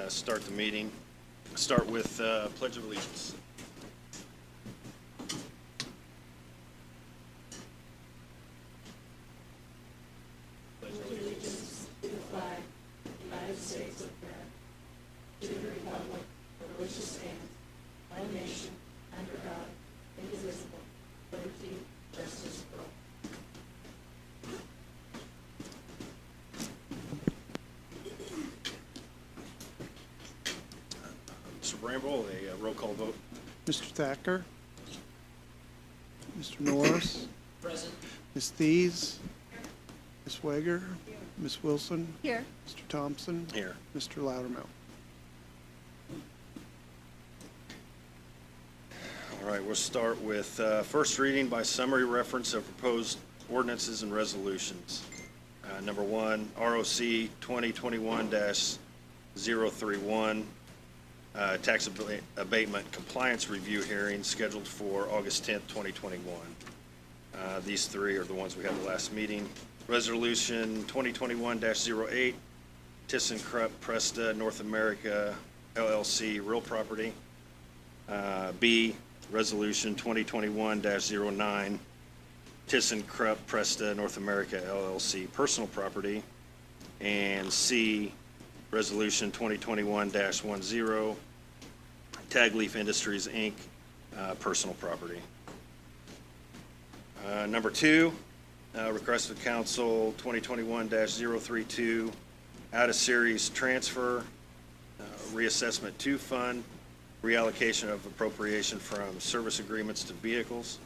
start the meeting. Start with Pledge of Allegiance. Mr. Bramble, a roll call vote. Mr. Thacker? Mr. Norris? Present. Ms. Thies? Ms. Wager? Ms. Wilson? Here. Mr. Thompson? Here. Mr. Loudermilk? All right, we'll start with first reading by summary reference of proposed ordinances and resolutions. Number one, ROC 2021-031, tax abatement compliance review hearing scheduled for August 10th, 2021. These three are the ones we had the last meeting. Resolution 2021-08, ThyssenKrupp Presta North America LLC real property. B, Resolution 2021-09, ThyssenKrupp Presta North America LLC personal property. And C, Resolution 2021-10, Tagleaf Industries, Inc., personal property. Number two, request of council 2021-032, out-of-series transfer, reassessment to fund, reallocation of appropriation from service agreements to vehicles.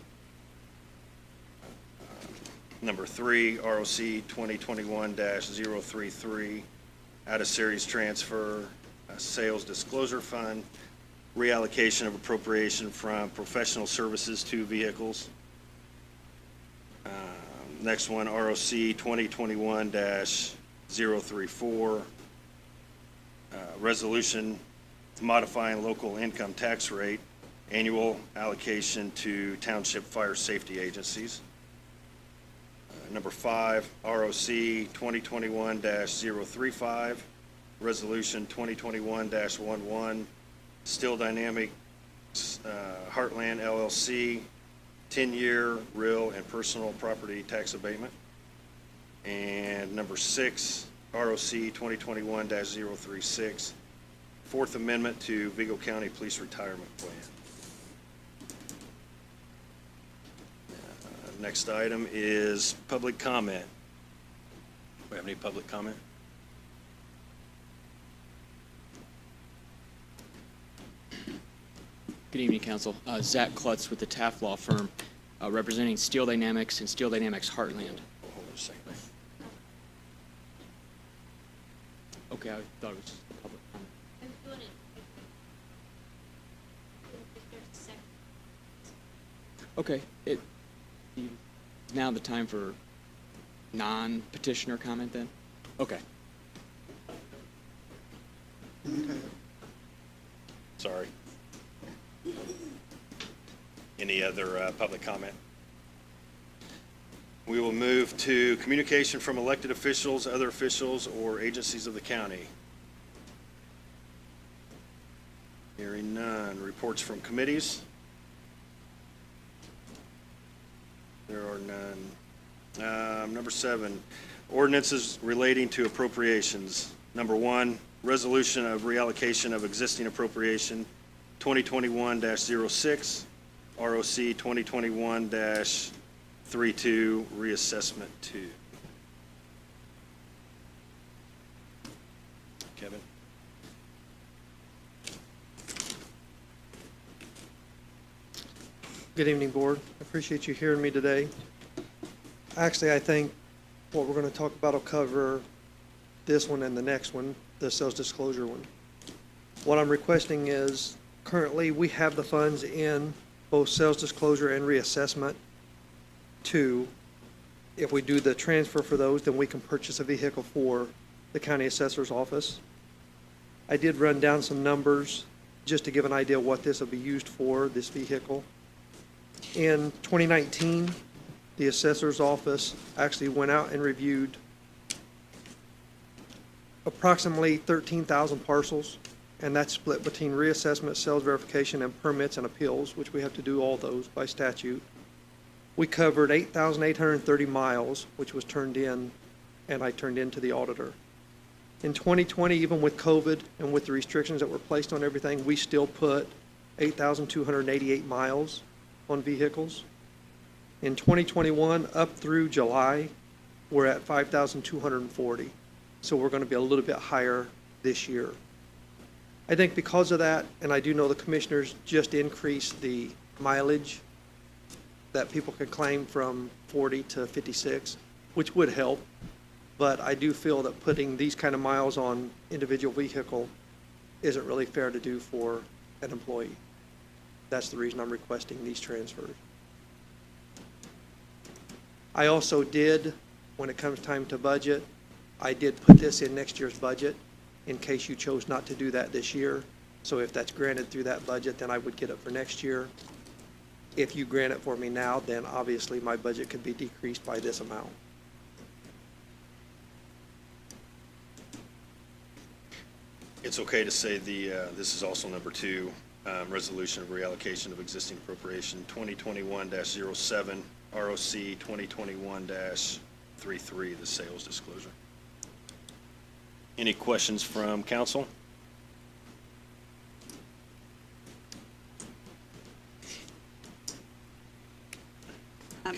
Number three, ROC 2021-033, out-of-series transfer, sales disclosure fund, reallocation of appropriation from professional services to vehicles. Next one, ROC 2021-034, resolution modifying local income tax rate, annual allocation to township fire safety agencies. Number five, ROC 2021-035, resolution 2021-11, Steel Dynamics Heartland LLC, 10-year real and personal property tax abatement. And number six, ROC 2021-036, Fourth Amendment to Vigo County Police Retirement Plan. Next item is public comment. Do we have any public comment? Good evening, Council. Zach Klutz with the Taft Law Firm, representing Steel Dynamics and Steel Dynamics Heartland. Hold on a second. Okay, I thought it was just public comment. Okay, now the time for non-petitioner comment then? Okay. Sorry. Any other public comment? We will move to communication from elected officials, other officials, or agencies of the county. Hearing none. Reports from committees? There are none. Number seven, ordinances relating to appropriations. Number one, resolution of reallocation of existing appropriation 2021-06, ROC 2021-32, reassessment 2. Kevin? Good evening, Board. I appreciate you hearing me today. Actually, I think what we're going to talk about will cover this one and the next one, the sales disclosure one. What I'm requesting is, currently, we have the funds in both sales disclosure and reassessment. Two, if we do the transfer for those, then we can purchase a vehicle for the county assessor's office. I did run down some numbers just to give an idea what this will be used for, this vehicle. In 2019, the assessor's office actually went out and reviewed approximately 13,000 parcels, and that's split between reassessment, sales verification, and permits and appeals, which we have to do all those by statute. We covered 8,830 miles, which was turned in, and I turned in to the auditor. In 2020, even with COVID and with the restrictions that were placed on everything, we still put 8,288 miles on vehicles. In 2021, up through July, we're at 5,240. So we're going to be a little bit higher this year. I think because of that, and I do know the commissioners just increased the mileage that people could claim from 40 to 56, which would help. But I do feel that putting these kind of miles on individual vehicle isn't really fair to do for an employee. That's the reason I'm requesting these transfers. I also did, when it comes time to budget, I did put this in next year's budget in case you chose not to do that this year. So if that's granted through that budget, then I would get it for next year. If you grant it for me now, then obviously my budget could be decreased by this amount. It's okay to say this is also number 2, resolution of reallocation of existing appropriation 2021-07, ROC 2021-33, the sales disclosure. Any questions from council?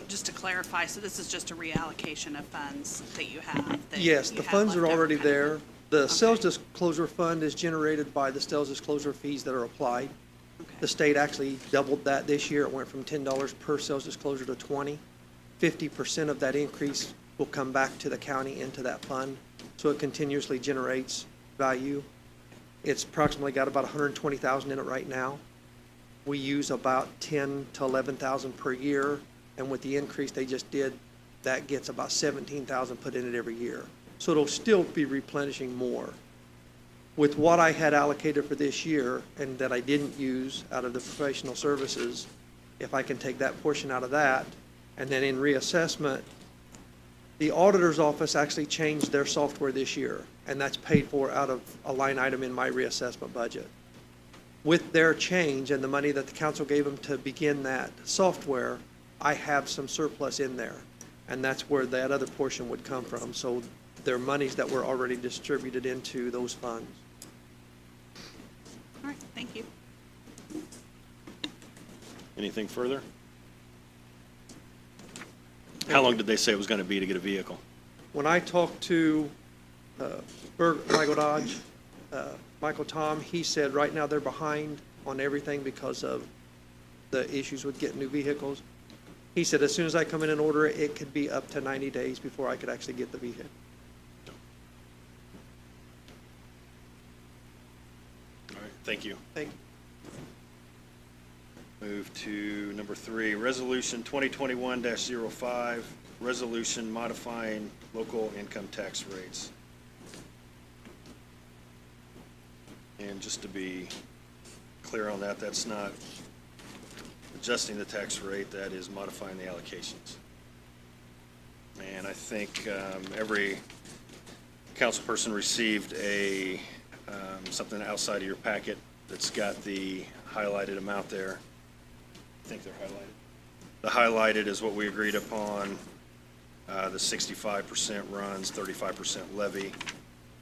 Just to clarify, so this is just a reallocation of funds that you have? that Yes, you the have funds are left over already kind of- there. The sales Okay. disclosure fund is generated by the sales disclosure fees that are applied. Okay. The state actually doubled that this year. It went from $10 per sales disclosure to 20. 50% of that increase will come back to the county into that fund, so it continuously generates value. It's approximately got about 120,000 in it right now. We use about 10 to 11,000 per year, and with the increase they just did, that gets about 17,000 put in it every year. So it'll still be replenishing more. With what I had allocated for this year and that I didn't use out of the professional services, if I can take that portion out of that, and then in reassessment, the auditor's office actually changed their software this year, and that's paid for out of a line item in my reassessment budget. With their change and the money that the council gave them to begin that software, I have some surplus in there, and that's where that other portion would come from. So they're monies that were already distributed into those funds. All right, thank you. Anything further? How long did they say it was going to be to get a vehicle? When I talked to Michael Dodge, Michael Tom, he said right now they're behind on everything because of the issues with getting new vehicles. He said as soon as I come in and order it, it could be up to 90 days before I could actually get the vehicle. All right, thank you. Thank you. Move to number 3, resolution 2021-05, resolution modifying local income tax rates. And just to be clear on that, that's not adjusting the tax rate, that is modifying the allocations. And I think every council person received a something outside of your packet that's got the highlighted amount there. I think they're highlighted. The highlighted is what we agreed upon. The 65% runs, 35% levy.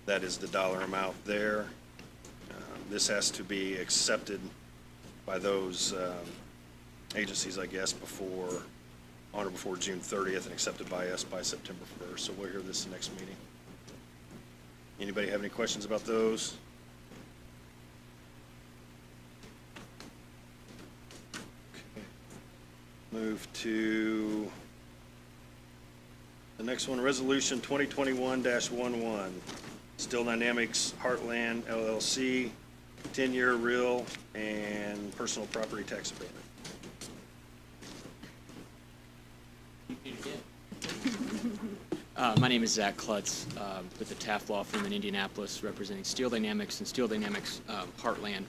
That is the dollar amount there. This has to be accepted by those agencies, I guess, on or before June 30th and accepted by us by September 1st. So we'll hear this the next meeting. Anybody have any questions about those? Move to the next one, Resolution 2021-11, Steel Dynamics Heartland LLC, 10-year real and personal property tax abatement. My name is Zach Klutz with the Taft Law Firm in Indianapolis, representing Steel Dynamics and Steel Dynamics Heartland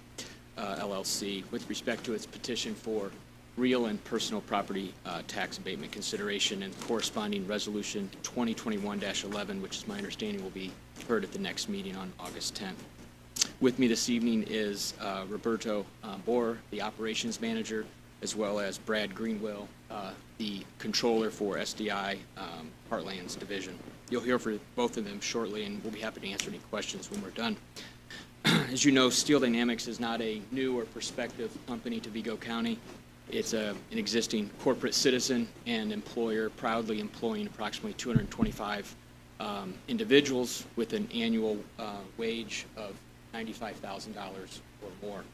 LLC with respect to its petition for real and personal property tax abatement consideration and corresponding resolution 2021-11, which is my understanding will be heard at the next meeting on August 10th. With me this evening is Roberto Boer, the operations manager, as well as Brad Greenwell, the controller for SDI Heartlands Division. You'll hear from both of them shortly, and we'll be happy to answer any questions when we're done. As you know, Steel Dynamics is not a new or prospective company to Vigo County. It's an existing corporate citizen and employer, proudly employing approximately 225 individuals with an annual wage of $95,000 or more.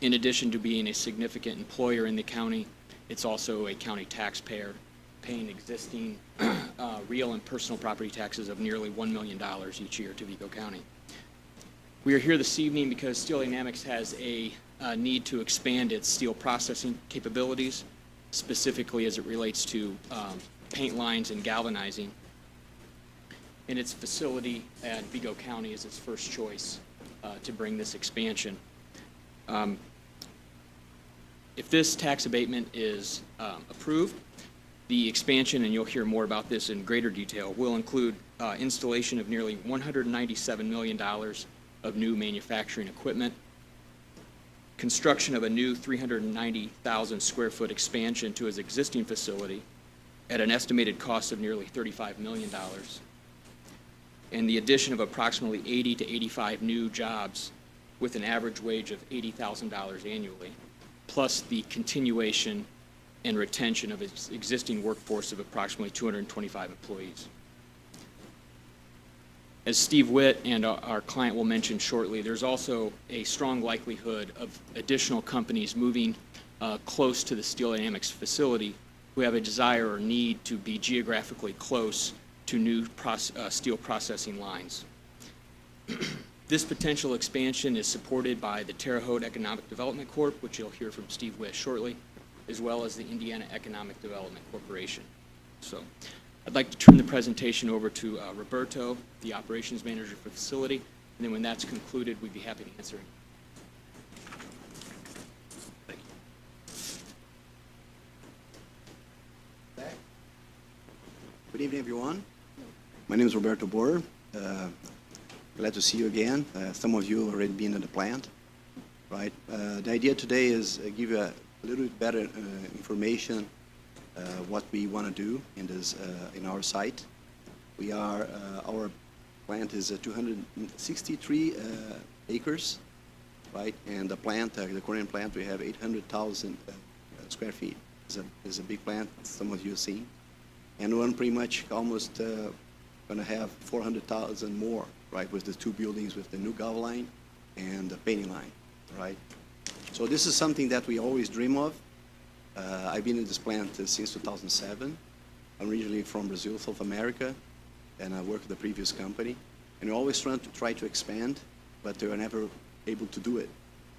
In addition to being a significant employer in the county, it's also a county taxpayer, paying existing real and personal property taxes of nearly $1 million each year to Vigo County. We are here this evening because Steel Dynamics has a need to expand its steel processing capabilities, specifically as it relates to paint lines and galvanizing. And its facility at Vigo County is its first choice to bring this expansion. If this tax abatement is approved, the expansion, and you'll hear more about this in greater detail, will include installation of nearly $197 million of new manufacturing equipment, construction of a new 390,000 square foot expansion to its existing facility at an estimated cost of nearly $35 million, and the addition of approximately 80 to 85 new jobs with an average wage of $80,000 annually, plus the continuation and retention of its existing workforce of approximately 225 employees. As Steve Witt and our client will mention shortly, there's also a strong likelihood of additional companies moving close to the Steel Dynamics facility who have a desire or need to be geographically close to new steel processing lines. This potential expansion is supported by the Terre Haute Economic Development Corp., which you'll hear from Steve Witt shortly, as well as the Indiana Economic Development Corporation. So I'd like to turn the presentation over to Roberto, the operations manager for the facility, and then when that's concluded, we'd be happy to answer any. Good evening, everyone. My name is Roberto Boer. Glad to see you again. Some of you have already been at the plant, right? The idea today is give you a little bit better information what we want to do in our site. Our plant is 263 acres, right? And the plant, the current plant, we have 800,000 square feet. It's a big plant, some of you have seen. And one pretty much almost going to have 400,000 more, right, with the two buildings with the new galv line and the painting line, right? So this is something that we always dream of. I've been in this plant since 2007. I'm originally from Brazil, South America, and I worked with the previous company. And we're always try to expand, but we were never able to do it.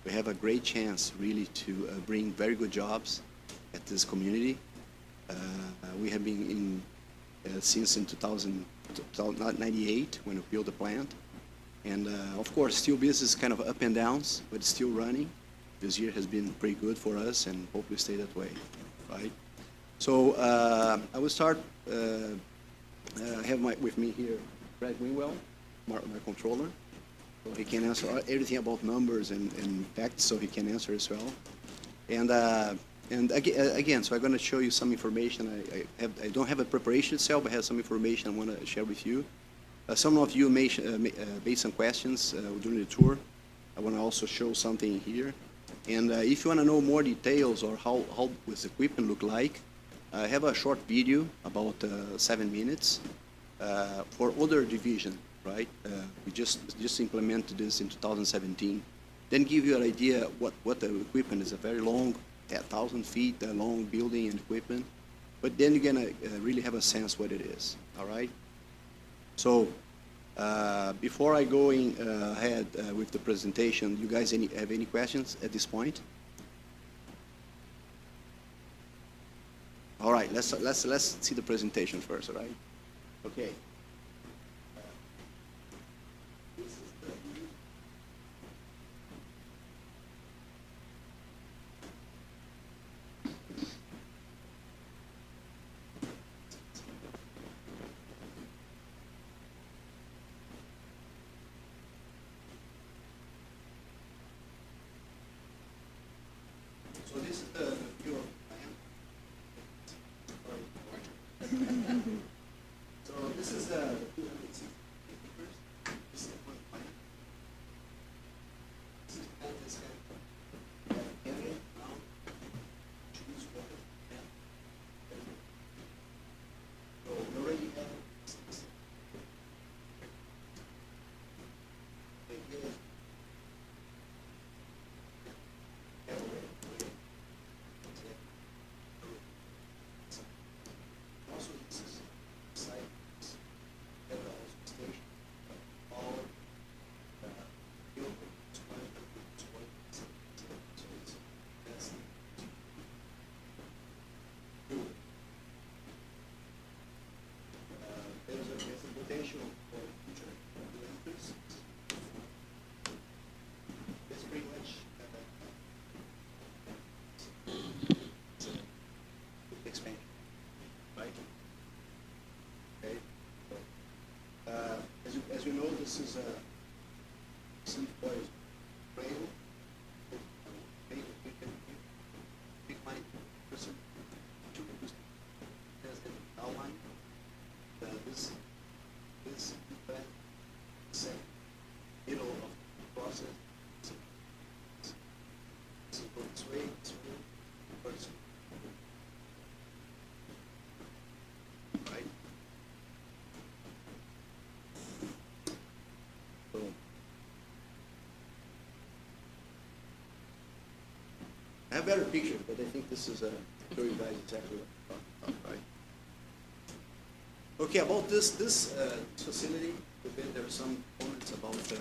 We have a great chance, really, to bring very good jobs at this community. We have been since in 1998 when we built the plant. And of course, steel business is kind of up and downs, but it's still running. This year has been pretty good for us and hopefully stay that way, right? So I will start, I have with me here Brad Greenwell, my controller. So he can answer everything about numbers and facts, so he can answer as well. And again, so I'm going to show you some information. I don't have a preparation itself, but I have some information I want to share with you. Some of you may made some questions during the tour. I want to also show something here. And if you want to know more details or how this equipment look like, I have a short video about 7 minutes for other division, right? We just implemented this in 2017. Then give you an idea what the equipment is. A very long, 1,000 feet long building and equipment. But then you're gonna really have a sense what it is, all right? So before I go ahead with the presentation, you guys have any questions at this point? All right, let's see the presentation first, all right? Okay. I have better pictures, but I think this is show you guys exactly what I'm talking about, right? Okay, about this facility, there are some comments about in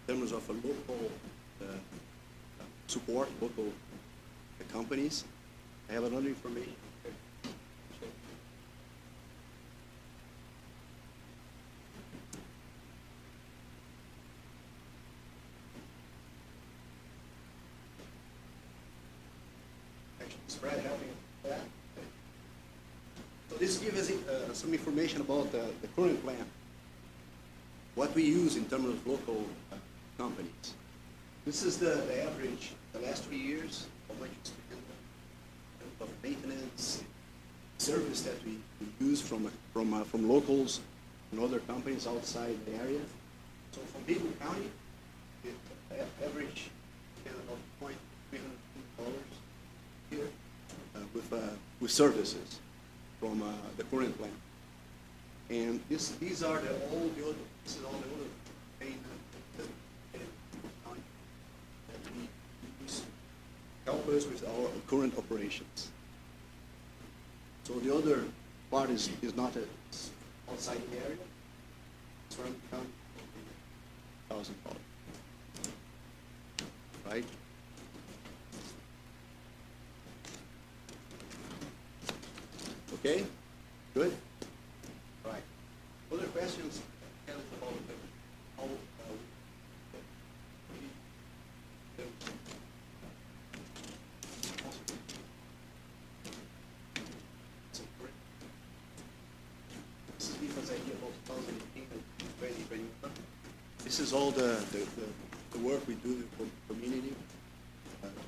terms of a local support, local companies. I have another information. Actually, Brad helping with that. So this gives us some information about the current plan. What we use in terms of local companies. This is the average, the last 3 years, how much we spend of maintenance, service that we use from locals and other companies outside the area. So from Vigo County, the average spend about $300 here with services from the current plan. And these are all the other payment that we use help us with our current operations. So the other part is not outside the area. It's around the county, $1,000. Right? Okay? Good? Right. Other questions about how this is Nifa's idea about 2018 and 2021. This is all the work we do for the community.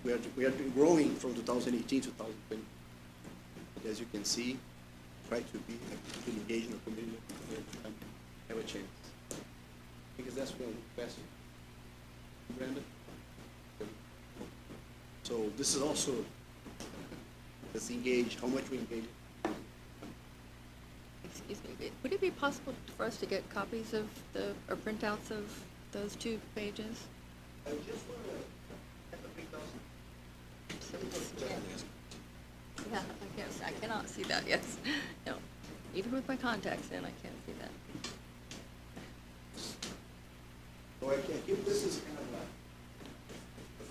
We are growing from 2018 to 2020. As you can see, try to be engaged in the community and have a chance. Because that's one question. Brandon? So this is also, let's engage, how much we engage. Excuse me, would it be possible for us to get copies of or printouts of those 2 pages? I just want to have a big So we just can't- Yeah, I guess, I cannot see that, yes. No, even with my contacts in, I can't see that. So I can't give, this is kind of a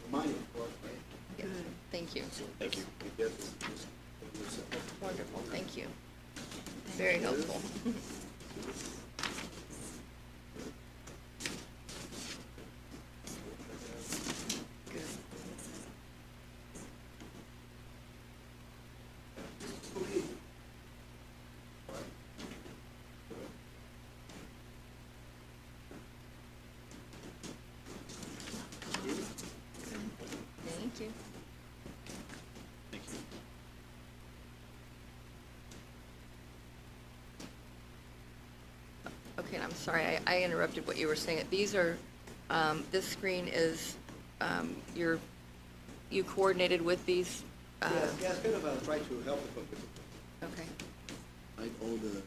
reminder for us, right? Yes, thank you. Thank you. Wonderful, thank you. Very helpful. Good. Thank you. Okay, and I'm sorry, I interrupted what you were saying. These are, this screen is, you coordinated with these? Yeah, it's kind of try to help the community, Okay, right? All the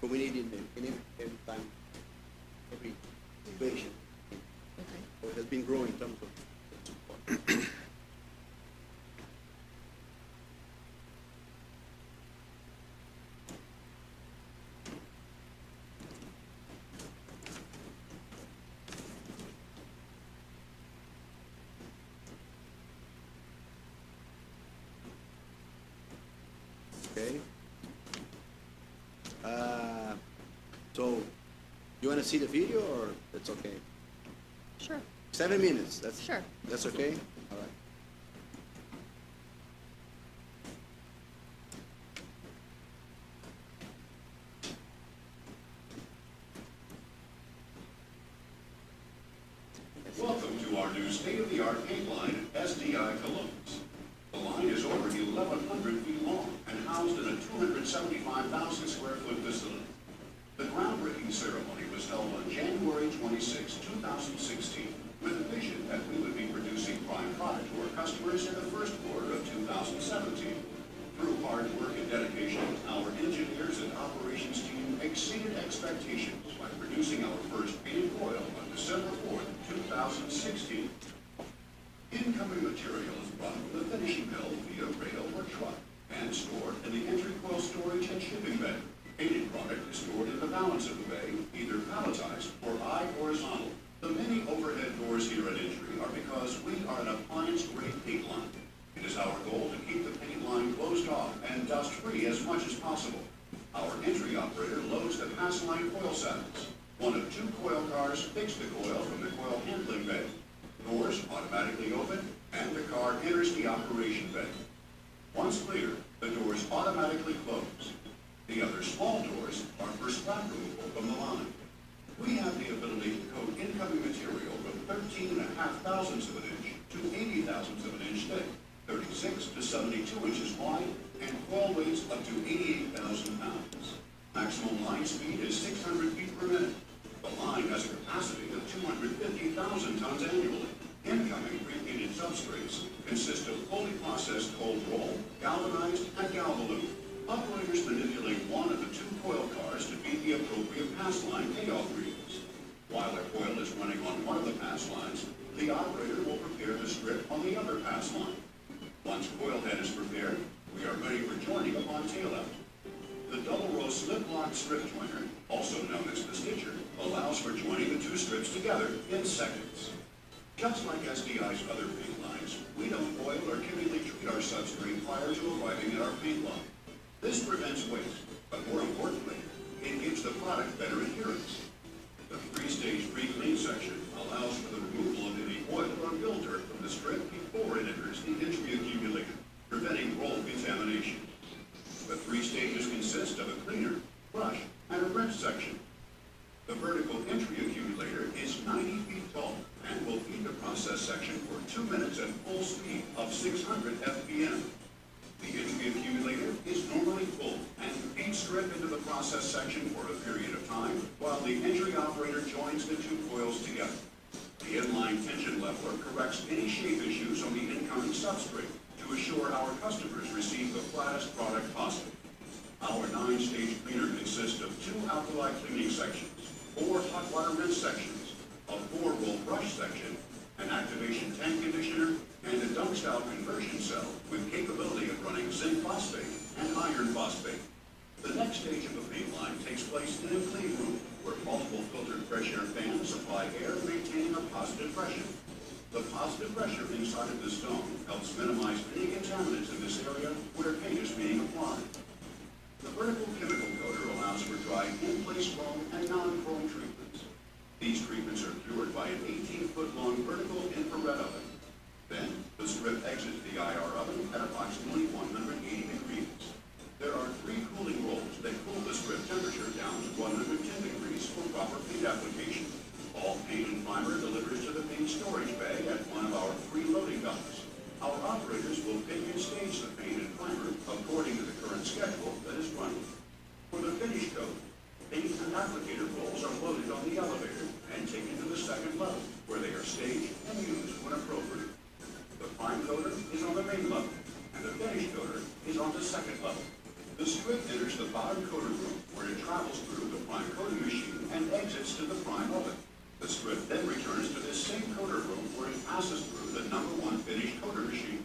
community in every time, every situation. okay. So it has been growing in terms of support. Okay. So, you want to see the video, or it's okay? Sure, 7 minutes, Sure. That's okay? All right. Welcome to our new state-of-the-art paint line at SDI Colognes. The line is over 1,100 feet long and housed in a 275,000 square foot facility. The groundbreaking ceremony was held on January 26, 2016, with a vision that we would be producing prime product to our customers in the first quarter of 2017. Through hard work and dedication, our engineers and operations team exceeded expectations by producing our first painted coil on December 4, 2016. Incoming incoming material is brought from the finishing mill via rail or truck and stored in the entry coil storage and shipping bay. Painted product is stored in the balance of the bay, either palletized or horizontal. The many overhead doors here at entry are because we are an appliance-grade paint line. It is our goal to keep the paint line closed off and dust-free as much as possible. Our entry operator loads the pass line coil saddles. One of 2 coil cars fix the coil from the coil handling bay. Doors automatically open and the car enters the operation bay. Once clear, the doors automatically close. The other small doors are for scrap removal from the line. We have the ability to coat incoming material from 13.5 thousandths of an inch to 80 thousandths of an inch thick, 36 to 72 inches wide, and coil weights up to 88,000 pounds. Maximum line speed is 600 feet per minute. The line has a capacity of 250,000 tons annually. Incoming pre-painted substrates consist of fully processed cold roll, galvanized, and galvalume. Operators manipulate one of the 2 coil cars to feed the appropriate pass line payoff reels. While a coil is running on one of the pass lines, the operator will prepare the strip on the other pass line. Once coil head is prepared, we are ready for joining upon tail out. The double row slip lock strip joiner, also known as the stitcher, allows for joining the 2 strips together in seconds. Just like SDI's other paint lines, we don't oil or chemically treat our substrate prior to arriving at our paint line. This prevents waste, but more importantly, it gives the product better adherence. The 3-stage pre-clean section allows for the removal of any oil or mill dirt from the strip before it enters the entry accumulator, preventing roll contamination. The 3 stages consist of a cleaner, brush, and a rinse section. The vertical entry accumulator is 90 feet tall and will feed the process section for 2 minutes at full speed of 600 FPM. The entry accumulator is normally full and feeds strip into the process section for a period of time while the entry operator joins the 2 coils together. The inline tension leveler corrects any shape issues on the incoming substrate to assure our customers receive the flattest product possible. Our 9-stage cleaner consists of 2 alkali cleaning sections, 4 hot water rinse sections, a 4-roll brush section, an activation tank conditioner, and a dunk-style conversion cell with capability of running zinc phosphate and iron phosphate. The next stage of the paint line takes place in a clean room where multiple filtered fresh air fans supply air maintaining a positive pressure. The positive pressure inside of the stone helps minimize any contaminants in this area where paint is being applied. The vertical chemical coater allows for dry in-place foam and non-chrome treatments. These treatments are cured by an 18-foot-long vertical infrared oven. Then, the strip exits the IR oven at approximately 180 degrees. There are 3 cooling rolls that cool the strip temperature down to 110 degrees for proper paint application. All paint and primer delivers to the paint storage bay at one of our 3 loading docks. Our operators will pick and stage the paint and primer according to the current schedule that is running. For the finish coat, paint and applicator rolls are loaded on the elevator and taken to the 2nd level, where they are staged and used when appropriate. The prime coater is on the main level, and the finish coater is on the 2nd level. The strip enters the bottom coater room, where it travels through the prime coating machine and exits to the prime oven. The strip then returns to this same coater room, where it passes through the number 1 finish coater machine.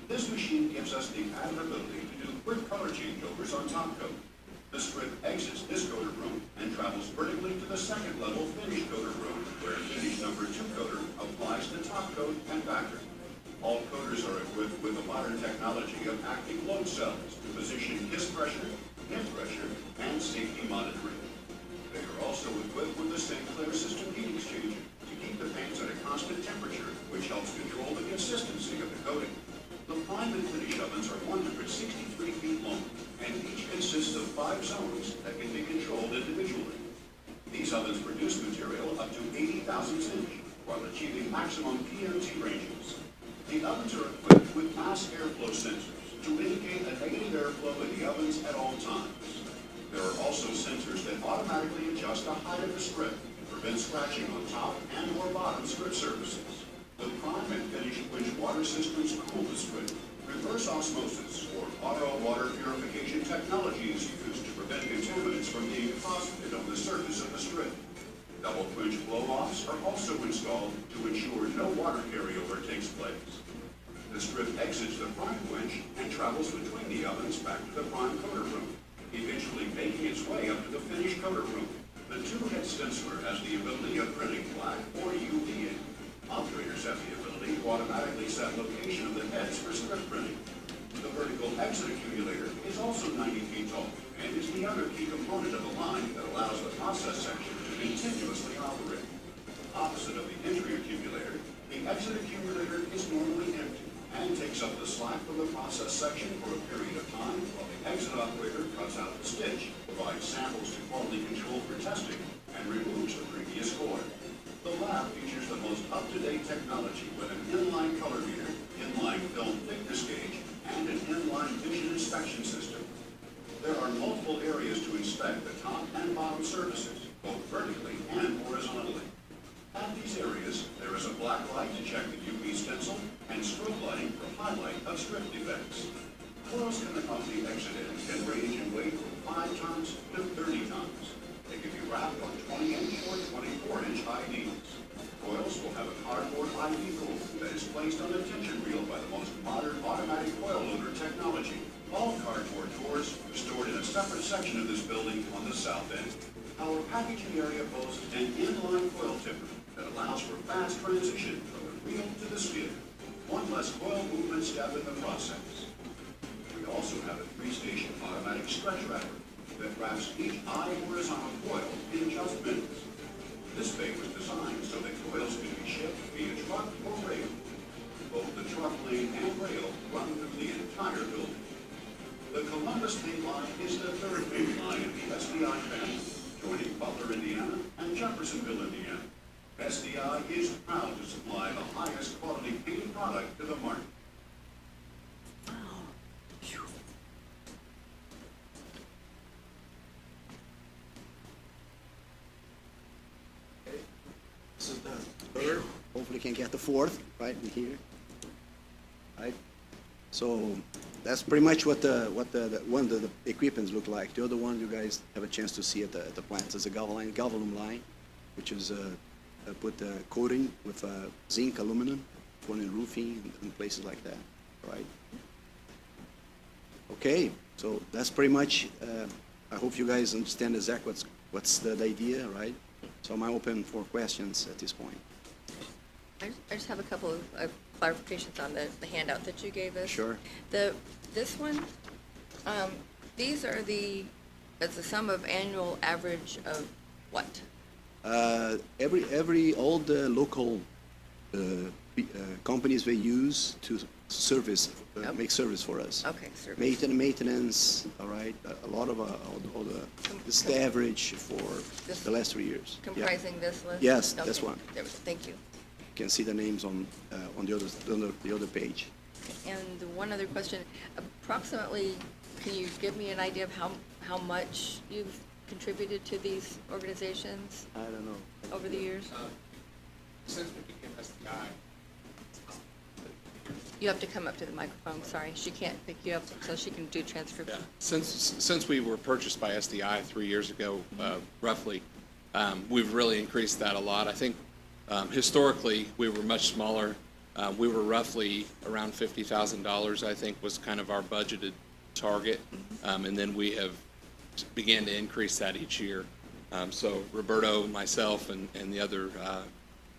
This machine gives us the added ability to do quick color changeovers on top coat. The strip exits this coater room and travels vertically to the 2nd level finish coater room, where finish number 2 coater applies the top coat and backer. All coaters are equipped with the modern technology of active load cells to position kiss pressure, hip pressure, and safety monitoring. They are also equipped with the St. Clair system heat exchanger to keep the paints at a constant temperature, which helps control the consistency of the coating. The prime and finish ovens are 163 feet long, and each consists of 5 zones that can be controlled individually. These ovens produce material up to 80 thousandths inch, while achieving maximum PMT ranges. The ovens are equipped with mass airflow sensors to indicate a negative airflow in the ovens at all times. There are also sensors that automatically adjust the height of the strip to prevent scratching on top and or bottom strip surfaces. The prime and finish quench water systems cool the strip. Reverse osmosis or auto water purification technology is used to prevent contaminants from being deposited on the surface of the strip. Double quench blow-offs are also installed to ensure no water carryover takes place. strip exits the prime quench and travels between the ovens back to the prime coater room, eventually making its way up to the finished coater room. The two-head stenciler has the ability of printing black or UV ink. Operators have the ability to automatically set location of the heads for strip printing. The vertical exit accumulator is also 90 feet tall and is the other key component of the line that allows the process section to continuously operate. Opposite of the entry accumulator, the exit accumulator is normally empty and takes up the slack from the process section for a period of time while the exit operator cuts out the stitch, provides samples to quality control for testing, and removes the previous core. The lab features the most up-to-date technology with an inline color meter, inline film thickness gauge, and an inline vision inspection system. There are multiple areas to inspect the top and bottom surfaces, both vertically and horizontally. At these areas, there is a black light to check the UV stencil and strobe lighting for highlight of strip defects. Coils in the company exit in can range in weight from 5 tons to 30 tons. They can be wrapped on 20-inch or 24-inch IDs. Coils will have a cardboard ID pool that is placed on a tension reel by the most modern automatic coil loader technology. All cardboard cores are stored in a separate section of this building on the south end. Our packaging area boasts an inline coil tipper that allows for fast transition from the reel to the skid. One less coil movement step in the process. We also have a 3-station automatic stretch wrapper that wraps each eye horizontal coil in just minutes. This bay was designed so that coils can be shipped via truck or rail. Both the truck lane and rail run through the entire building. The Columbus paint line is the third paint line in the SDI family, joining Butler, Indiana, and Jeffersonville, Indiana. SDI is proud to supply the highest quality paint product to the market. This is the third. Hopefully can get the fourth right in here. Right. So that's pretty much what the one of the equipments look like. The other one you guys have a chance to see at the plants is a galvanum line, which is put coating with zinc aluminum for in roofing and places like that. Right. Okay. So that's pretty much. I hope you guys understand exactly what's the idea, right? So I'm open for questions at this point. I just have a couple of clarifications on the handout that you gave us. Sure. This one, these are it's the sum of annual average of what? All the local companies they use to service, make service for us. Okay, service. Maintenance, all right, a lot of all the, this is the average for the last 3 years. Yeah. Comprising this list? Yes, Okay, that's one. there we go. Thank you. You can see the names on the other page. And one other question, approximately, can you give me an idea of how much you've contributed to these organizations I don't know. over the years? Since we became SDI, You have to come up to the microphone, sorry. She can't pick you up, so she can do transcription. since we were purchased by SDI 3 years ago, roughly, we've really increased that a lot. I think historically, we were much smaller. We were roughly around $50,000, I think, was kind of our budgeted target. And then we have began to increase that each year. So Roberto, myself, and the other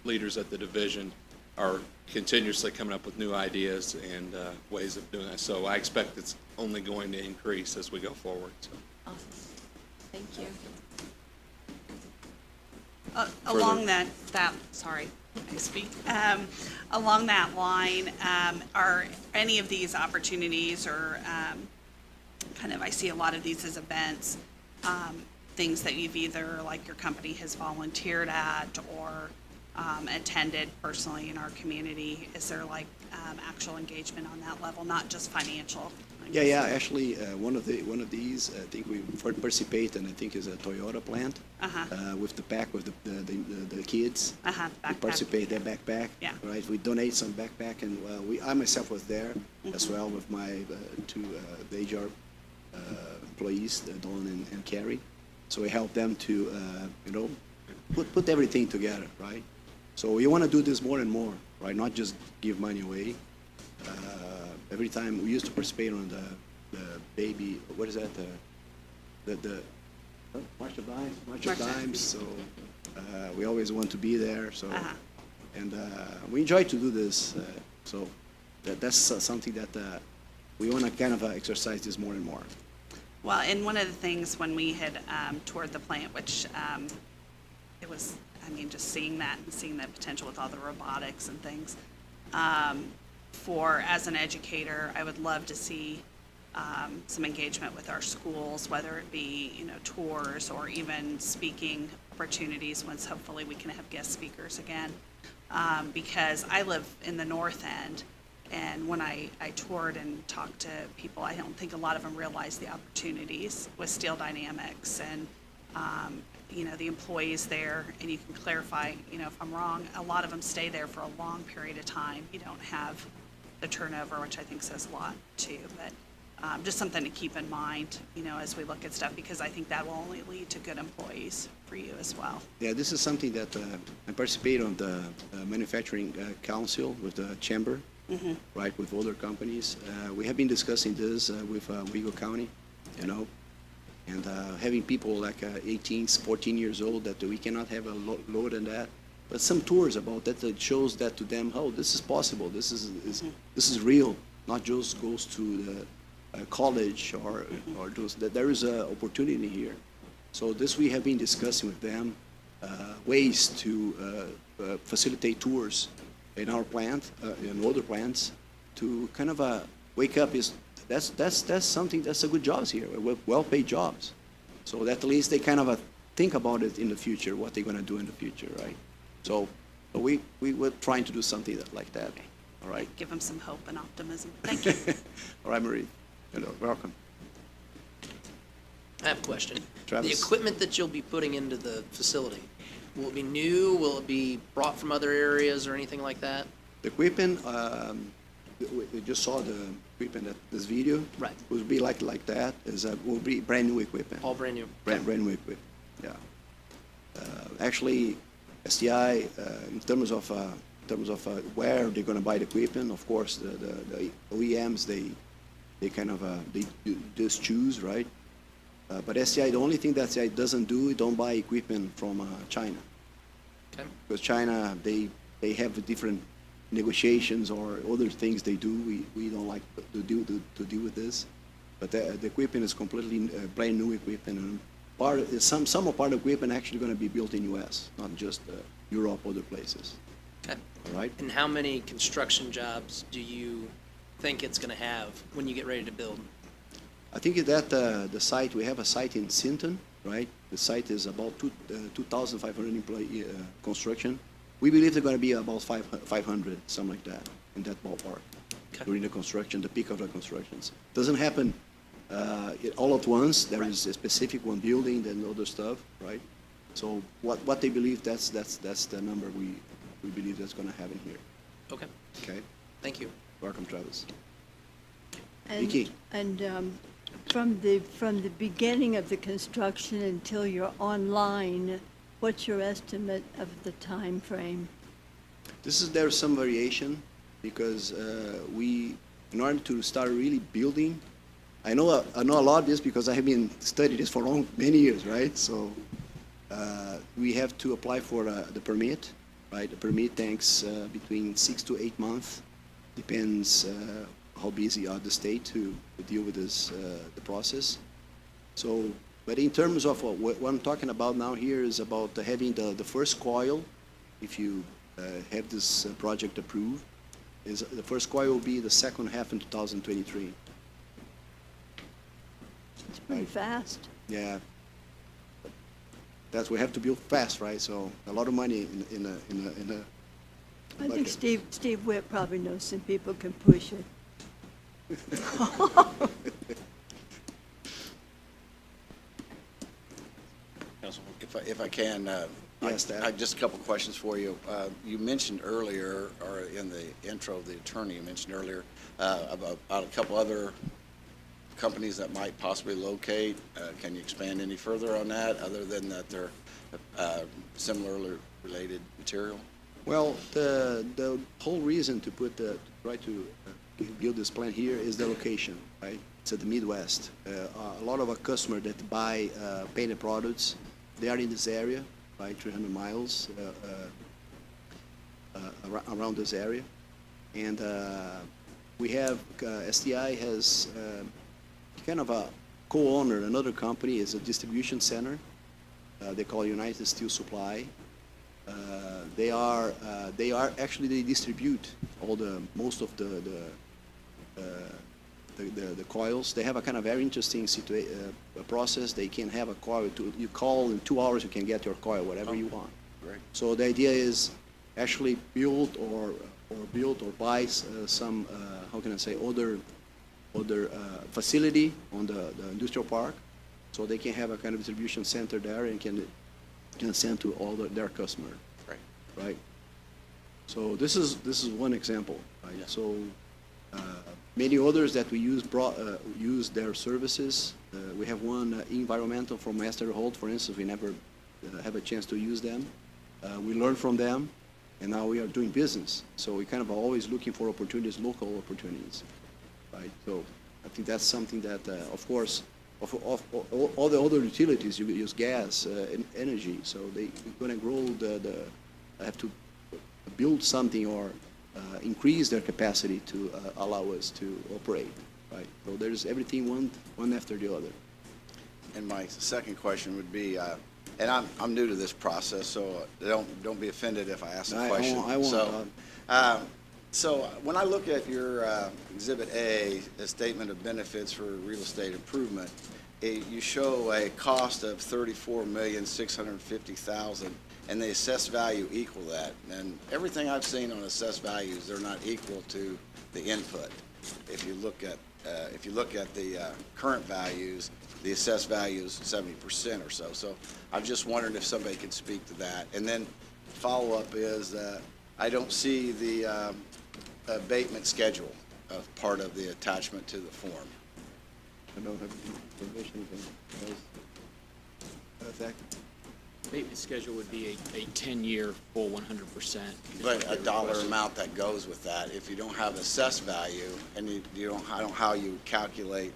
leaders at the division are continuously coming up with new ideas and ways of doing that. So I expect it's only going to increase as we go forward. So. Awesome. Thank you. Along that, sorry, I speak. Along that line, are any of these opportunities or I see a lot of these as events, things that you've either, like your company has volunteered at or attended personally in our community? Is there actual engagement on that level, not just financial? Yeah. Actually, one of these, I think we participate, and I think is a Toyota plant with the pack with the kids. We Backpack. participate their backpack. Yeah. Right. We donate some backpack, and I myself was there as well with my two the HR employees, Dawn and Carrie. So we help them to put everything together, right? So we want to do this more and more, right? Not just give money away, Every time, we used to participate on the baby, what is that, the March of Dimes? March of Dimes, so we always want to be there, so. And we enjoy to do this, so that's something that we want to kind of exercise this more and more. Well, and one of the things when we had toured the plant, which it was, I mean, just seeing that and seeing the potential with all the robotics and things. As an educator, I would love to see some engagement with our schools, whether it be, tours or even speaking opportunities once hopefully we can have guest speakers again. Because I live in the north end, and when I toured and talked to people, I don't think a lot of them realize the opportunities with Steel Dynamics and, the employees there, and you can clarify, if I'm wrong, a lot of them stay there for a long period of time. You don't have the turnover, which I think says a lot too, but just something to keep in mind, as we look at stuff, because I think that will only lead to good employees for you as well. Yeah, this is something that I participate on the manufacturing council with the chamber, right, with other companies. We have been discussing this with Vigo County, and having people like 18, 14 years old that we cannot have a load in that. But some tours about that shows that to them, oh, this is possible. This is real. Not just goes to the college or those, that there is an opportunity here. So this we have been discussing with them, ways to facilitate tours in our plant, in other plants, to kind of wake up. That's something, that's a good jobs here, well-paid jobs. So that at least they kind of think about it in the future, what they're going to do in the future, right? So we were trying to do something like that, all right? Give them some hope and optimism. Thank you. All right, Marie. Hello, welcome. I have a question. Travis. The equipment that you'll be putting into the facility, will it be new? Will it be brought from other areas or anything like that? The equipment, we just saw the equipment at this video. Right. Will be like that. Will be brand new equipment. All brand new? Brand new equipment, yeah. Actually, STI, in terms of where they're going to buy the equipment, of course, the OEMs, they kind of they just choose, right? But STI, the only thing that STI doesn't do, don't buy equipment from China. Okay. Because China, they have different negotiations or other things they do. We don't like to deal with this. But the equipment is completely brand new equipment, and some part of equipment actually going to be built in U.S., not just Europe, other places. Okay. All right. And how many construction jobs do you think it's going to have when you get ready to build? I think that the site, we have a site in Sinton, right? The site is about 2,500 employee construction. We believe they're going to be about 500, something like that, in that ballpark. Okay. During the construction, the peak of the constructions. Doesn't happen all at once. There is a specific one building, then other stuff, right? So what they believe, that's the number we believe that's going to happen here. Okay. Okay. Thank you. Welcome, Travis. And- Vicki. And from the beginning of the construction until you're online, what's your estimate of the time frame? There's some variation because in order to start really building, I know a lot of this because I have been studying this for many years, right? So we have to apply for the permit, right? The permit takes between 6 to 8 months, depends how busy are the state to deal with this the process. So, but in terms of what I'm talking about now here is about having the first coil. If you have this project approved, the first coil will be the second half in 2023. It's pretty fast. Yeah. We have to build fast, right? So a lot of money in a I think Steve Witt probably knows some people can push it. If I can, Yes, Dad. just a couple of questions for you. You mentioned earlier, or in the intro of the attorney, you mentioned earlier about a couple other companies that might possibly locate. Can you expand any further on that, other than that they're similarly related material? Well, the whole reason to try to build this plant here is the location, right? It's at the Midwest. A lot of our customers that buy painted products, they are in this area, right, 300 miles around this area. And we have, SDI has kind of a co-owner, another company, is a distribution center. They call United Steel Supply. They actually, they distribute most of the coils. They have a kind of very interesting process. They can have a coil, you call in 2 hours, you can get your coil, whatever you want. Great. So the idea is actually build or buy some, how can I say, other facility on the industrial park, so they can have a kind of distribution center there and can send to all their customer. Right. Right? So this is one example, right? Yeah. So many others that we use their services. We have one environmental from Master Holt, for instance. We never have a chance to use them. We learn from them, and now we are doing business. So we kind of are always looking for opportunities, local opportunities, right? So I think that's something that, of course, of all the other utilities, you use gas, energy, so they're going to grow have to build something or increase their capacity to allow us to operate, right? So there's everything one after the other. And my second question would be, and I'm new to this process, so don't be offended if I ask a question. I won't. So when I look at your Exhibit A, the Statement of Benefits for Real Estate Improvement, you show a cost of $34,650,000, and the assessed value equal that. And everything I've seen on assessed values, they're not equal to the input. If you look at the current values, the assessed value is 70% or so. So I'm just wondering if somebody could speak to that. And then follow-up is, I don't see the abatement schedule of part of the attachment to the form. I don't have information. Abatement schedule would be a 10-year full 100%. But a dollar amount that goes with that, if you don't have assessed value, and I don't know how you calculate,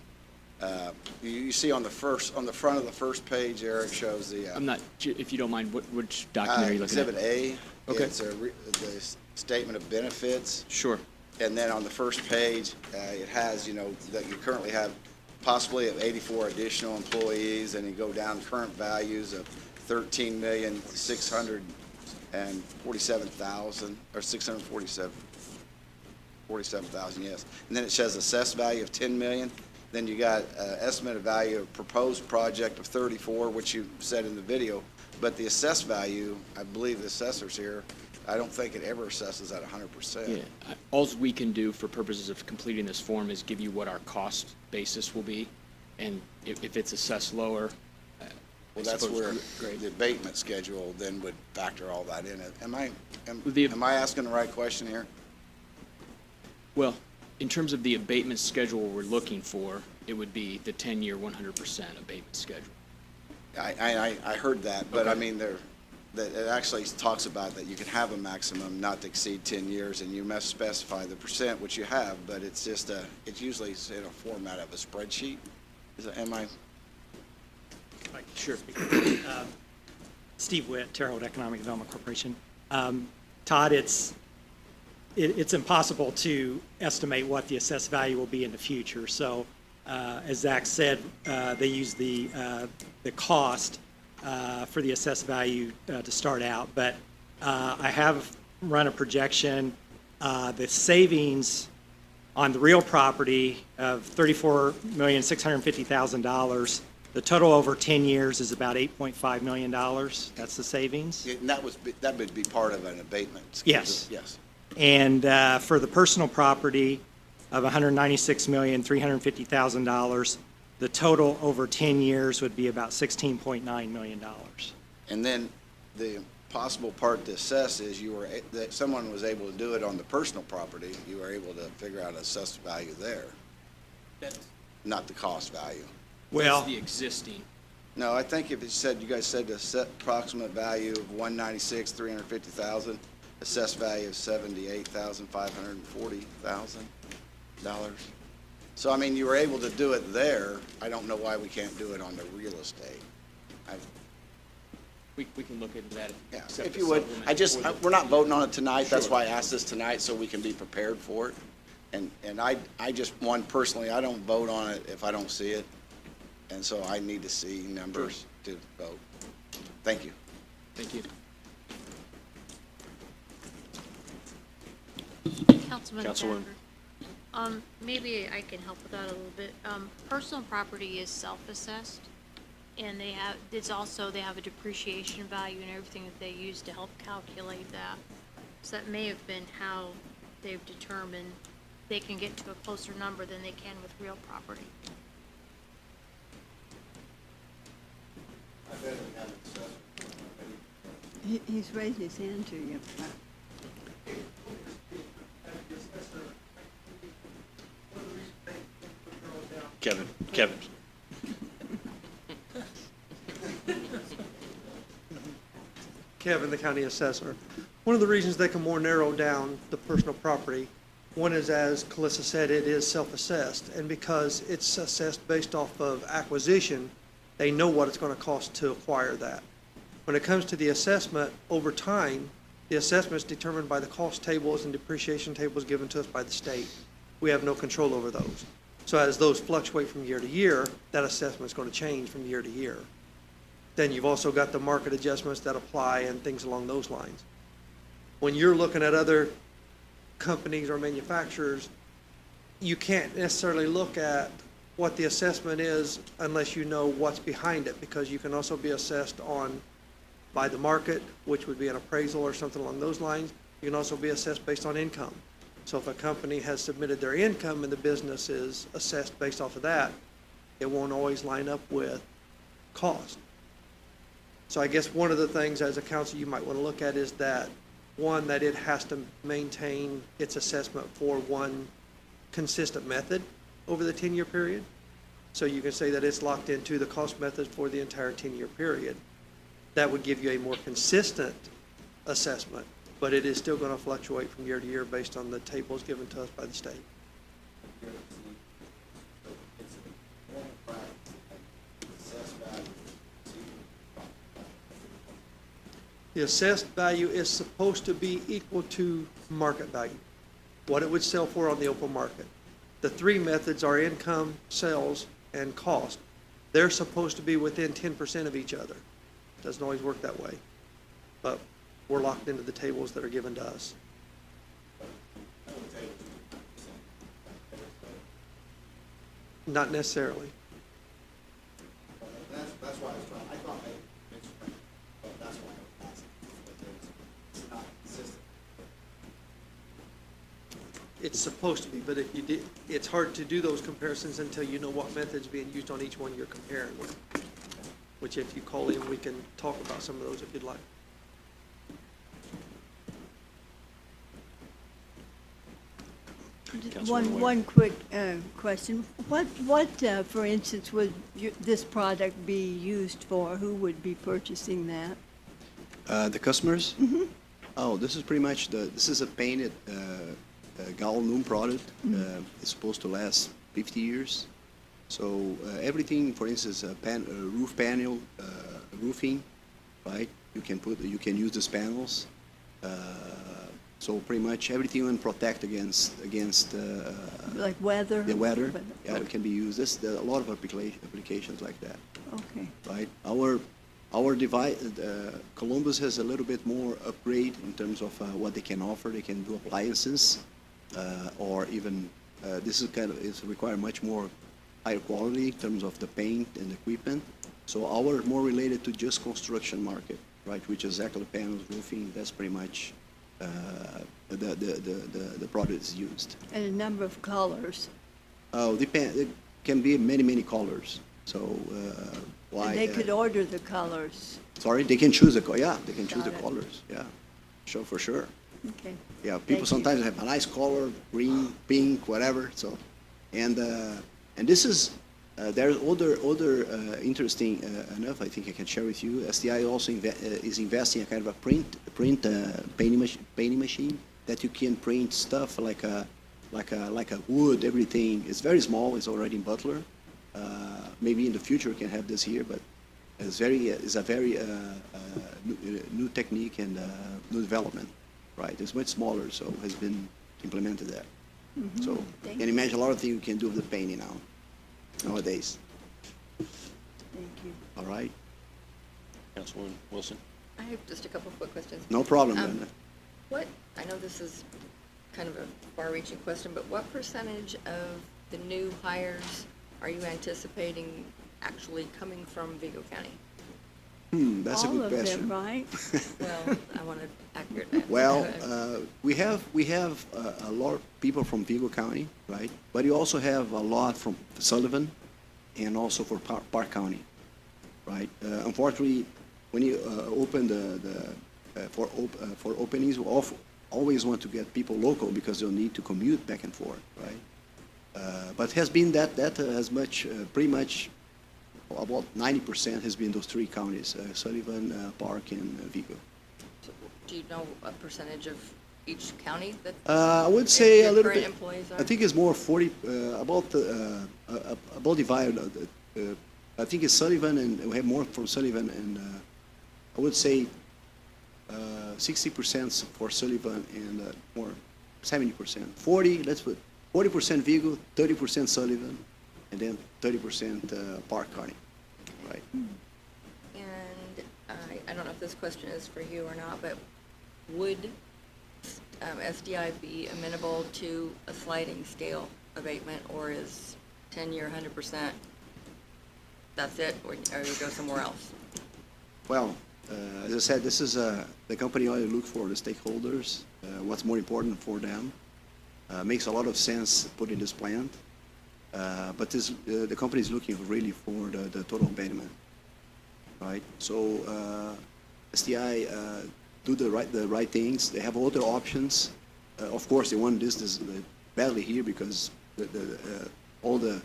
you see on the front of the first page there, it shows the. I'm not, if you don't mind, which document are you looking at? Exhibit A. Okay. It's the Statement of Benefits. Sure. And then on the first page, it has, that you currently have possibly of 84 additional employees, and you go down current values of $13,647,000, or 647,000, yes. And then it says assessed value of 10 million. Then you got estimated value of proposed project of 34, which you said in the video. But the assessed value, I believe the assessors here, I don't think it ever assesses at 100%. Yeah, all we can do for purposes of completing this form is give you what our cost basis will be, and if it's assessed lower, Well, that's where the abatement schedule then would factor all that in. Am I asking the right question here? well, in terms of the abatement schedule we're looking for, it would be the 10-year 100% abatement schedule. I heard that, but Okay. I mean, that it actually talks about that you can have a maximum not to exceed 10 years, and you must specify the percent, which you have, but it's just it's usually in a format of a spreadsheet. Am I? Sure. Steve Witt, Terre Haute Economic Development Corporation. Todd, it's impossible to estimate what the assessed value will be in the future. So, as Zach said, they use the cost for the assessed value to start out. But I have run a projection. The savings on the real property of $34,650,000. The total over 10 years is about $8.5 million. That's the savings. And that would be part of an abatement schedule. Yes. Yes. And for the personal property of $196,350,000, the total over 10 years would be about $16.9 million. And then the possible part to assess is that someone was able to do it on the personal property. You were able to figure out assessed value there, not the cost value. Well, That's the existing. No, I think if you guys said the approximate value of $196,350,000, assessed value of $78,540,000. So, I mean, you were able to do it there. I don't know why we can't do it on the real estate. We can look into that. Yeah, accept if the you would. supplement. We're not voting on it tonight. That's Sure. why I asked this tonight, so we can be prepared for it. And I just, one, personally, I don't vote on it if I don't see it. And so I need to see numbers to vote. Thank you. Thank you. Councilman Councilwoman. Thacker. Maybe I can help with that a little bit. Personal property is self-assessed, and they have a depreciation value and everything that they use to help calculate that. So that may have been how they've determined they can get to a closer number than they can with real property. He's raised his hand to you. Kevin. Kevin, the county assessor. One of the reasons they can more narrow down the personal property, one is, as Calissa said, it is self-assessed, and because it's assessed based off of acquisition, they know what it's going to cost to acquire that. When it comes to the assessment, over time, the assessment is determined by the cost tables and depreciation tables given to us by the state. We have no control over those. So as those fluctuate from year to year, that assessment is going to change from year to year. Then you've also got the market adjustments that apply and things along those lines. When you're looking at other companies or manufacturers, you can't necessarily look at what the assessment is unless you know what's behind it, because you can also be assessed on by the market, which would be an appraisal or something along those lines. You can also be assessed based on income. So if a company has submitted their income and the business is assessed based off of that, it won't always line up with cost. So I guess one of the things as a council you might want to look at is that, one, that it has to maintain its assessment for one consistent method over the 10-year period. So you can say that it's locked into the cost method for the entire 10-year period. That would give you a more consistent assessment, but it is still going to fluctuate from year to year based on the tables given to us by the state. The assessed value is supposed to be equal to market value, what it would sell for on the open market. The three methods are income, sales, and cost. They're supposed to be within 10% of each other. Doesn't always work that way, but we're locked into the tables that are given to us. Not necessarily. That's why I thought that's why I was asking. It's not consistent. It's supposed to be, but if you did, it's hard to do those comparisons until you know what method's being used on each one you're comparing with. Which if you call in, we can talk about some of those if you'd like. One quick question. What, for instance, would this product be used for? Who would be purchasing that? The customers? Mm-hmm. Oh, this is pretty much this is a painted galvanum product. It's supposed to last 50 years. So everything, for instance, roof panel, roofing, right? You can use these panels. So pretty much everything will protect against Like weather? the weather. Yeah, it can be used. There are a lot of applications like that. Okay. Right. Our device, Columbus has a little bit more upgrade in terms of what they can offer. They can do appliances, or even this is require much more higher quality in terms of the paint and equipment. So our more related to just construction market, right? Which is exactly panels, roofing. That's pretty much the product is used. And a number of colors. Oh, it can be many colors. So why? And they could order the colors. Sorry, they can choose yeah, they can choose Got the it. colors. Yeah, sure, for sure. Okay. Yeah, people Thank you. sometimes have a nice color, green, pink, whatever. So, and this is there's other interesting enough. I think I can share with you. SDI also is investing in a kind of a painting machine that you can print stuff like like a wood, everything. It's very small. It's already in Butler. Maybe in the future we can have this here, but it's a very new technique and new development, right? It's much smaller, so has been implemented there. So you Thank can imagine a lot of things you can do with the painting nowadays. Thank you. All right, Councilwoman Wilson? I have just a couple quick questions. no problem. Um, Brenda. What, I know this is kind of a far-reaching question, but what percentage of the new hires are you anticipating actually coming from Vigo County? That's a All good of question. them, right? Well, I want an accurate answer. Well, we have a lot of people from Vigo County, right? But you also have a lot from Sullivan and also for Park County, right? Unfortunately, when you open for openings, we always want to get people local because they'll need to commute back and forth, right? But has been that has pretty much about 90% has been those three counties, Sullivan, Park, and Vigo. So, do you know a percentage of each county that I would say your a little current bit. employees are? I think it's more 40, about divided. I think it's Sullivan, and we have more from Sullivan, and I would say 60% for Sullivan and more 70%. 40, let's put 40% Vigo, 30% Sullivan, and then 30% Park County, right? And I don't know if this question is for you or not, but would SDI be amenable to a sliding scale abatement, or is 10-year 100%, that's it, or you go somewhere else? Well, as I said, this is the company only look for the stakeholders, what's more important for them. Makes a lot of sense putting this plant, but the company is looking really for the total abatement, right? So SDI do the right things. They have other options. Of course, they want this badly here because all the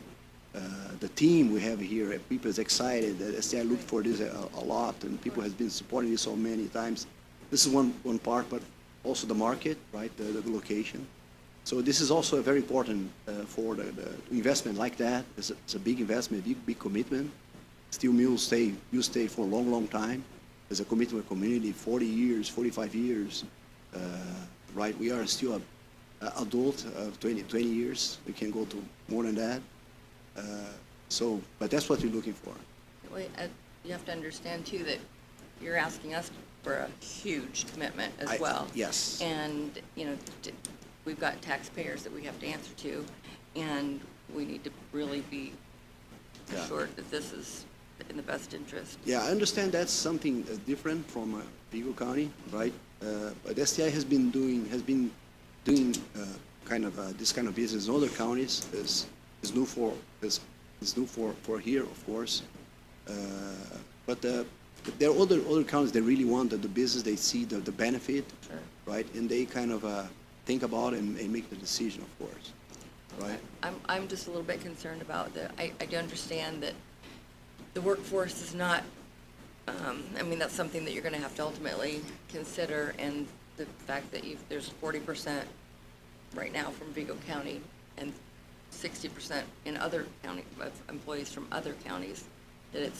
team we have here, people is excited. SDI looked for this a lot, and people has been supporting this so many times. This is one part, but also the market, right? The location. So this is also very important for the investment like that. It's a big investment, big commitment. Steel mills stay for a long time. There's a commitment with community, 40 years, 45 years, right? We are still an adult of 20 years. We can go to more than that. But that's what we're looking for. Well, you have to understand too that you're asking us for a huge commitment as well. Yes. And, we've got taxpayers that we have to answer to, and we need to really be assured that this is in the best interest. Yeah, I understand that's something different from Vigo County, right? But STI has been doing kind of this kind of business in other counties. Is new for here, of course. But there are other counties that really want the business. They see the benefit, Sure. right? And they kind of think about it and make the decision, of course, right? I'm just a little bit concerned about I do understand that the workforce is not, that's something that you're gonna have to ultimately consider, and the fact that there's 40% right now from Vigo County and 60% in other county, of employees from other counties, that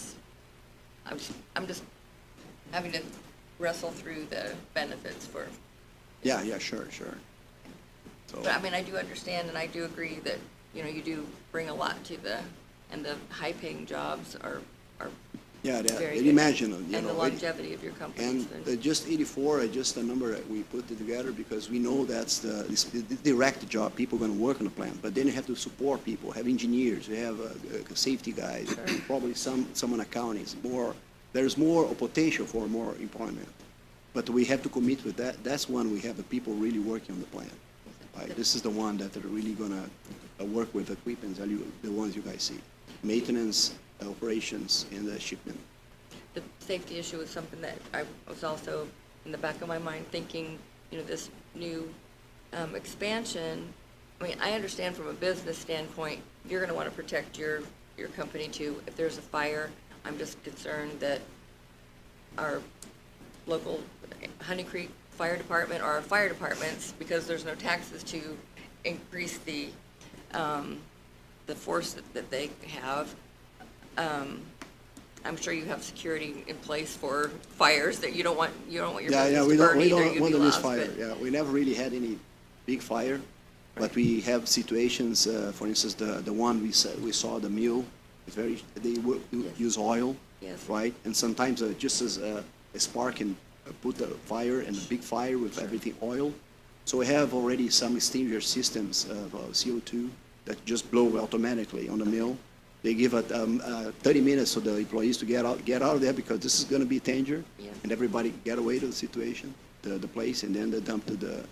I'm just having to wrestle through the benefits for. Yeah, sure. So, But I do understand, and I do agree that, you do bring a lot to and the high-paying jobs are yeah, very and good. imagine, And the longevity of your company. And just 84, just a number that we put it together because we know that's the direct job. People are going to work on the plant, but then you have to support people, have engineers, you have safety guys, Sure. probably some on accounting. There's more potential for more employment, but we have to commit with that. That's when we have the people really working on the plant. Right? This is the one that are really going to work with equipment, the ones you guys see, maintenance, operations, and shipment. The safety issue is something that I was also in the back of my mind thinking, this new expansion. I understand from a business standpoint, you're going to want to protect your company too. If there's a fire, I'm just concerned that our local Honey Creek Fire Department or our fire departments, because there's no taxes to increase the force that they have. I'm sure you have security in place for fires that you don't want your Yeah, business we to burn don't either, you'd want be to lose lost, fire. but- Yeah, we never really had any big fire, but we have situations, for instance, the one we saw, the mill, they use oil, Yes. right? And sometimes just as a spark can put the fire and a big fire with everything oil. So we have already some extinguisher systems of CO2 that just blow automatically on the mill. They give it 30 minutes for the employees to get out of there because this is going to be danger. Yeah. And everybody get away to the situation, the place, and then they dump to the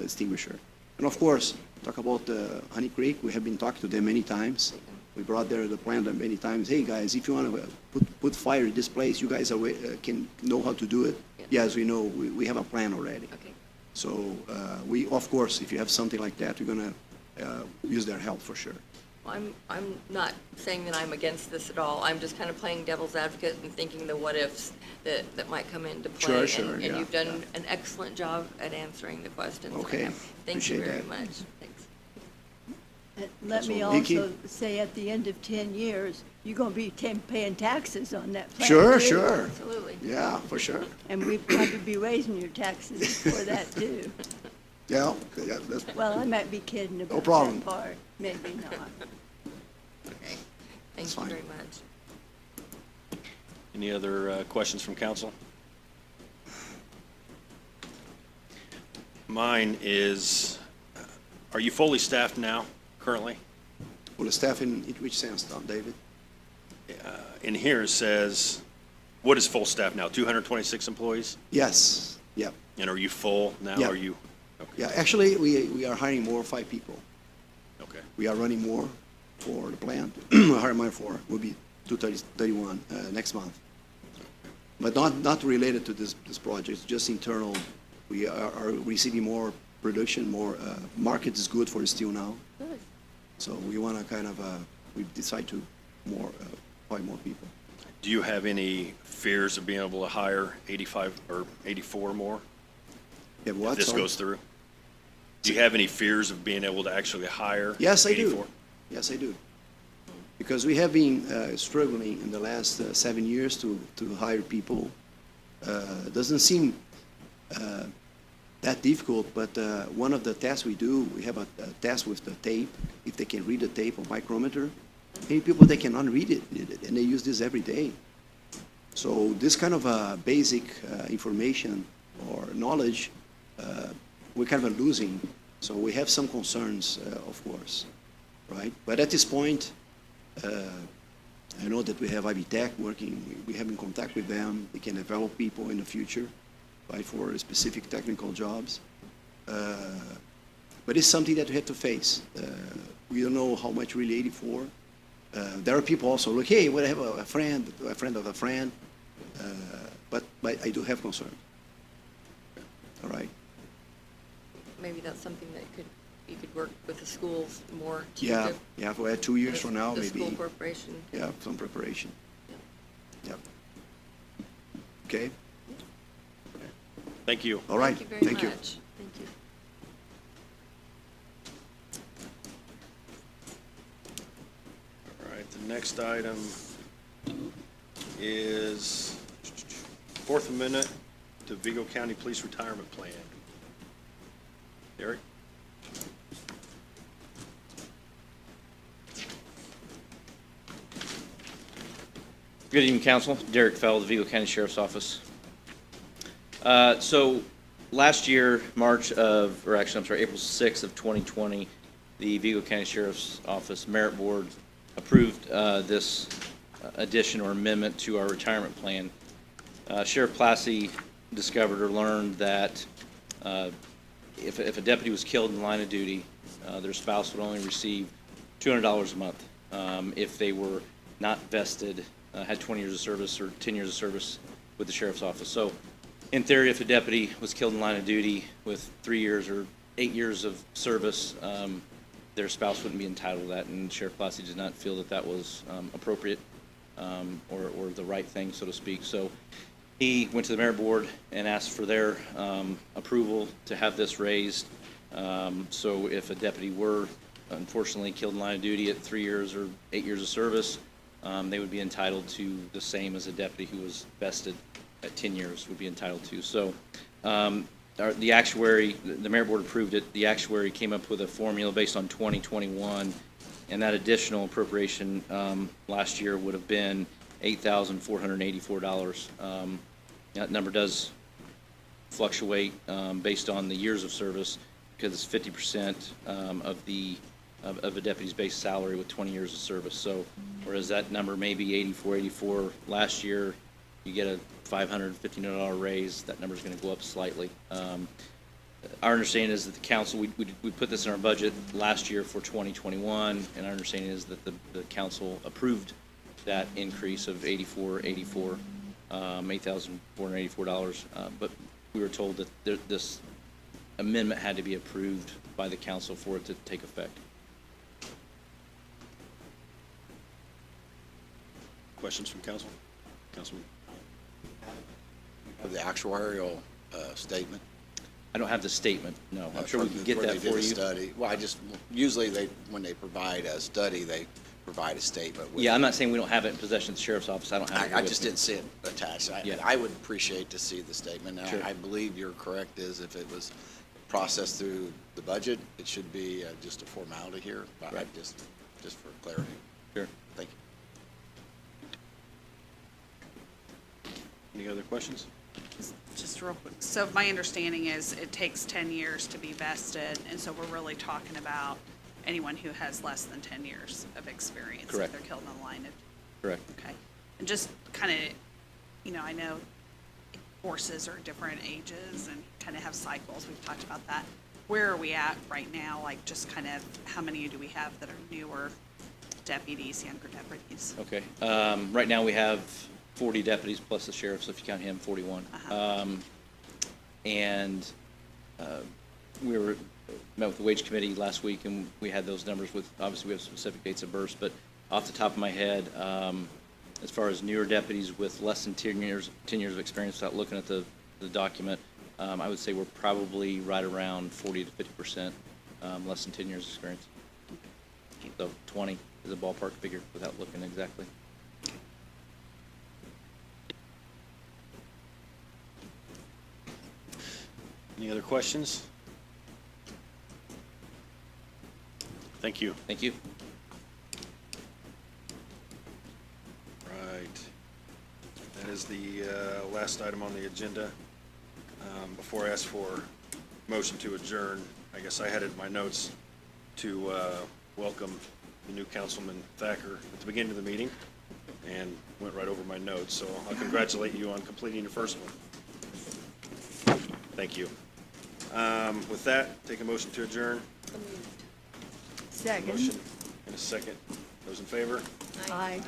extinguisher. And of course, talk about Honey Creek. We have been talking to them many times. We brought there the plan many times. Hey guys, if you want to put fire in this place, you guys can know how to do it. Yeah. Yes, we know. We have a plan already. Okay. So we, of course, if you have something like that, we're going to use their help for sure. I'm not saying that I'm against this at all. I'm just kind of playing devil's advocate and thinking the what-ifs that might come into play. Sure, And yeah, you've done an excellent job at answering the questions. I Okay, have. Thank you appreciate very that. much. Thanks. Let me Vicki? also say, at the end of 10 years, you're going to be paying taxes on that plant. Sure, too. sure. Absolutely. Yeah, for sure. And we probably be raising your taxes for that, too. Yeah, that's, Well, I might be kidding about problem. that part. Maybe not. Okay. Thank That's you fine. very much. Any other questions from council? Mine is, are you fully staffed now, currently? well, the staff in which sense, David? In here it says, what is full staff now? 226 employees? Yes, yeah. And are you full now? Yeah. Are you? Okay. Yeah, actually, we are hiring more, 5 people. Okay. We are running more for the plant. Hiring more for, will be 231 next month. But not related to this project, it's just internal. We are receiving more production, more, market is good for steel now. Good. So we want to kind of, we decide to hire more people. Do you have any fears of being able to hire 85 or 84 more Yeah, if what? this Sorry? goes through? Do you have any fears of being able to actually hire Yes, I 84? do. Yes, I do. Because we have been struggling in the last 7 years to hire people. Doesn't seem that difficult, but one of the tests we do, we have a test with the tape, if they can read the tape or micrometer. Many people, they cannot read it, and they use this every day. So this kind of basic information or knowledge, we're kind of losing. So we have some concerns, of course, right? But at this point, I know that we have Tech working, we have in contact with them. They can develop people in the future, right, for specific technical jobs. But it's something that we have to face. We don't know how much really 84. There are people also look, hey, well, I have a friend of a friend, but I do have concern. All right. Maybe that's something that you could work with the schools more to. Yeah, yeah, for 2 years from now, The maybe. school corporation. Yeah, some preparation. Yep. Okay, Thank you. all right. Thank you very Thank you. much. Thank you. All right, the next item is Fourth Amendment to Vigo County Police Retirement Plan. Derek? Good evening, Council. Derek Fell, the Vigo County Sheriff's Office. So last year, April 6th of 2020, the Vigo County Sheriff's Office Merit Board approved this addition or amendment to our retirement plan. Sheriff Plassey discovered or learned that if a deputy was killed in the line of duty, their spouse would only receive $200 a month. If they were not vested, had 20 years of service or 10 years of service with the Sheriff's Office. So in theory, if a deputy was killed in the line of duty with 3 years or 8 years of service, their spouse wouldn't be entitled to that, and Sheriff Plassey did not feel that that was appropriate or the right thing, so to speak. So he went to the Merit Board and asked for their approval to have this raised So if a deputy were unfortunately killed in line of duty at 3 years or 8 years of service, they would be entitled to the same as a deputy who was vested at 10 years would be entitled to. So the actuary, the Merit Board approved it. The actuary came up with a formula based on 2021, and that additional appropriation last year would have been $8,484. That number does fluctuate based on the years of service because it's 50% of a deputy's base salary with 20 years of service. So whereas that number may be 84 last year, you get a $550 raise, that number's going to go up slightly. Our understanding is that the council, we put this in our budget last year for 2021, and our understanding is that the council approved that increase of $8,484. But we were told that this amendment had to be approved by the council for it to take effect. Questions from council? Councilman? Of the actuarial statement. I don't have the statement, no. I'm sure we From can get where that they did for a you. study. Well, usually when they provide a study, they provide a statement with Yeah, I'm it. not saying we don't have it in possession of the sheriff's office. I don't have it I with just me. didn't see it attached. Yeah. I would appreciate to see the statement. And Sure. I believe you're correct, is if it was processed through the budget, it should be just a formality here. But Right. just for clarity. Sure. Thank you. Any other questions? Just real quick. So my understanding is it takes 10 years to be vested, and so we're really talking about anyone who has less than 10 years of experience. Correct. If they're killed in the line of, Correct. okay. And just kind of, I know forces are different ages and kind of have cycles. We've talked about that. Where are we at right now? Like, just kind of, how many do we have that are newer deputies, younger deputies? Okay. Right now, we have 40 deputies plus the sheriff, so if you count him, 41. And we met with the wage committee last week, and we had those numbers with, obviously, we have specific dates of birth, but off the top of my head, as far as newer deputies with less than 10 years of experience, without looking at the document, I would say we're probably right around 40 to 50% less than 10 years of experience. So 20 is a ballpark figure without looking exactly. Any other questions? Thank you. Thank you. Right. That is the last item on the agenda. Before I ask for motion to adjourn, I guess I had it in my notes to welcome the new Councilman Thacker at the beginning of the meeting, and went right over my notes, so I'll congratulate you on completing your first one. Thank you. With that, take a motion to adjourn. Second. Motion and a second. Those in favor? Aye.